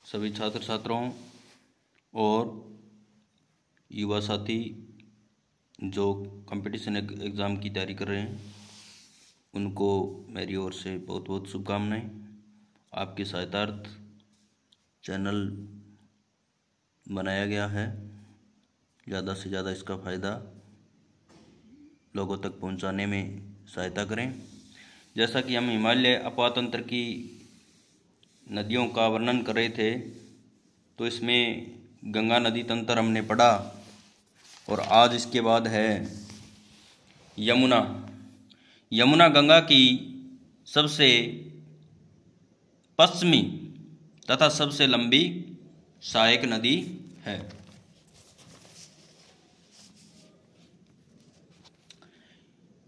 सभी छात्र छात्राओं और युवा साथी जो कंपटीशन एग्ज़ाम की तैयारी कर रहे हैं उनको मेरी ओर से बहुत बहुत शुभकामनाएं। आपकी सहायतार्थ चैनल बनाया गया है, ज़्यादा से ज़्यादा इसका फ़ायदा लोगों तक पहुंचाने में सहायता करें। जैसा कि हम हिमालय अपवातंत्र की नदियों का वर्णन कर रहे थे, तो इसमें गंगा नदी तंत्र हमने पढ़ा और आज इसके बाद है यमुना। यमुना गंगा की सबसे पश्चिमी तथा सबसे लंबी सहायक नदी है।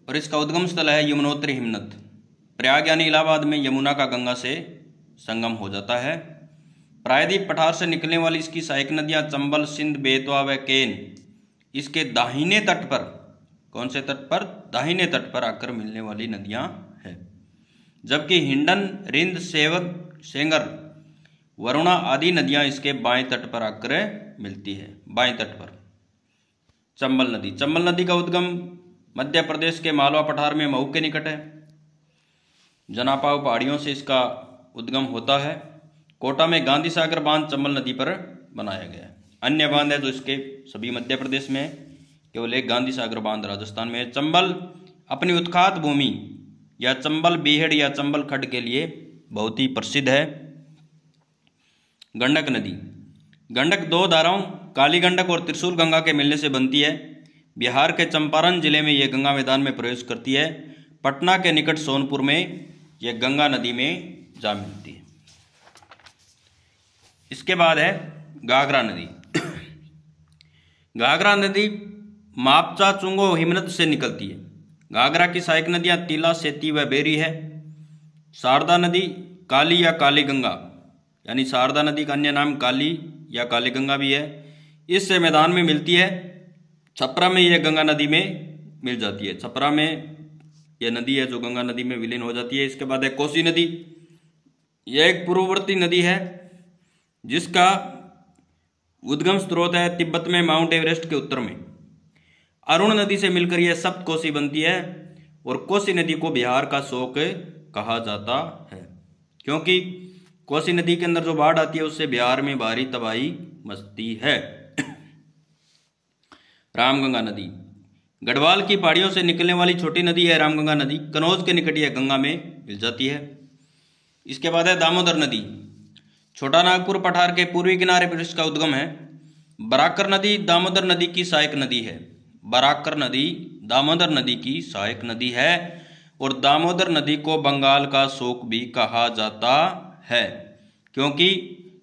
और इसका उद्गम स्थल है यमुनोत्री हिमनद। प्रयाग यानी इलाहाबाद में यमुना का गंगा से संगम हो जाता है। प्रायद्वीप पठार से निकलने वाली इसकी सहायक नदियां चंबल, सिंध, बेतवा व केन इसके दाहिने तट पर, कौन से तट पर? दाहिने तट पर आकर मिलने वाली नदियां हैं। जबकि हिंडन, रिंद, सेवक, सेंगर, वरुणा आदि नदियां इसके बाएं तट पर आकर मिलती है। बाएं तट पर चंबल नदी। चंबल नदी का उद्गम मध्य प्रदेश के मालवा पठार में मऊ के निकट है। जनापाव पहाड़ियों से इसका उद्गम होता है। कोटा में गांधी सागर बांध चंबल नदी पर बनाया गया है। अन्य बांध है जो इसके सभी मध्य प्रदेश में, केवल एक गांधी सागर बांध राजस्थान में है। चंबल अपनी उत्खात भूमि या चंबल बीहड़ या चंबल खड्ड के लिए बहुत ही प्रसिद्ध है। गंडक नदी। गंडक दो धाराओं काली गंडक और त्रिशूल गंगा के मिलने से बनती है। बिहार के चंपारण जिले में यह गंगा मैदान में प्रवेश करती है। पटना के निकट सोनपुर में यह गंगा नदी में जा मिलती है। इसके बाद है घाघरा नदी। घाघरा नदी मापचा, चुंगो, हिमनद से निकलती है। घाघरा की सहायक नदियां तिला, सेती व बेरी है। शारदा नदी काली या काली गंगा, यानी शारदा नदी का अन्य नाम काली या काली गंगा भी है, इससे मैदान में मिलती है। छपरा में यह गंगा नदी में मिल जाती है। छपरा में यह नदी है जो गंगा नदी में विलीन हो जाती है। इसके बाद है कोसी नदी। यह एक पूर्ववर्ती नदी है जिसका उद्गम स्रोत है तिब्बत में माउंट एवरेस्ट के उत्तर में। अरुण नदी से मिलकर यह सप्त कोसी बनती है और कोसी नदी को बिहार का शोक कहा जाता है, क्योंकि कोसी नदी के अंदर जो बाढ़ आती है उससे बिहार में भारी तबाही मचती है। रामगंगा नदी गढ़वाल की पहाड़ियों से निकलने वाली छोटी नदी है रामगंगा नदी। कनौज के निकट यह गंगा में मिल जाती है। इसके बाद है दामोदर नदी। छोटा नागपुर पठार के पूर्वी किनारे पर इसका उद्गम है। बराकर नदी दामोदर नदी की सहायक नदी है। बराकर नदी दामोदर नदी की सहायक नदी है और दामोदर नदी को बंगाल का शोक भी कहा जाता है, क्योंकि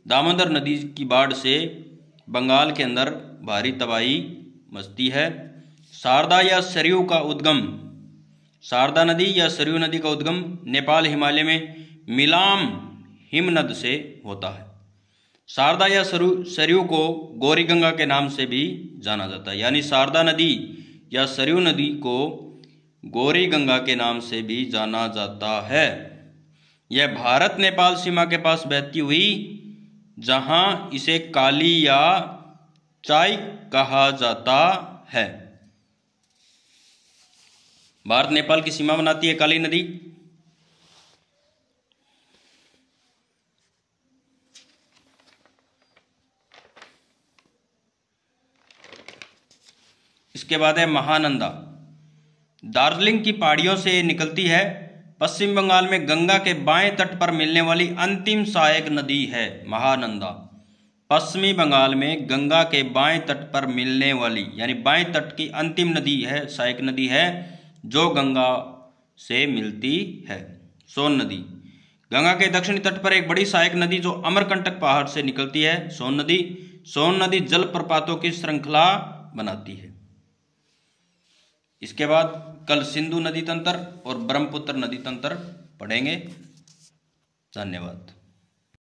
दामोदर नदी की बाढ़ से बंगाल के अंदर भारी तबाही मचती है। शारदा या सरयू का उद्गम, शारदा नदी या सरयू नदी का उद्गम नेपाल हिमालय में मिलाम हिमनद से होता है। शारदा या सरयू को गौरी गंगा के नाम से भी जाना जाता है, यानी शारदा नदी या सरयू नदी को गौरी गंगा के नाम से भी जाना जाता है। यह भारत नेपाल सीमा के पास बहती हुई, जहां इसे काली या चाय कहा जाता है। भारत नेपाल की सीमा बनाती है काली नदी। इसके बाद है महानंदा। दार्जिलिंग की पहाड़ियों से निकलती है। पश्चिम बंगाल में गंगा के बाएं तट पर मिलने वाली अंतिम सहायक नदी है महानंदा। पश्चिमी बंगाल में गंगा के बाएं तट पर मिलने वाली, यानी बाएं तट की अंतिम नदी है, सहायक नदी है जो गंगा से मिलती है। सोन नदी। गंगा के दक्षिणी तट पर एक बड़ी सहायक नदी जो अमरकंटक पहाड़ से निकलती है, सोन नदी। सोन नदी जल प्रपातों की श्रृंखला बनाती है। इसके बाद कल सिंधु नदी तंत्र और ब्रह्मपुत्र नदी तंत्र पढ़ेंगे। धन्यवाद।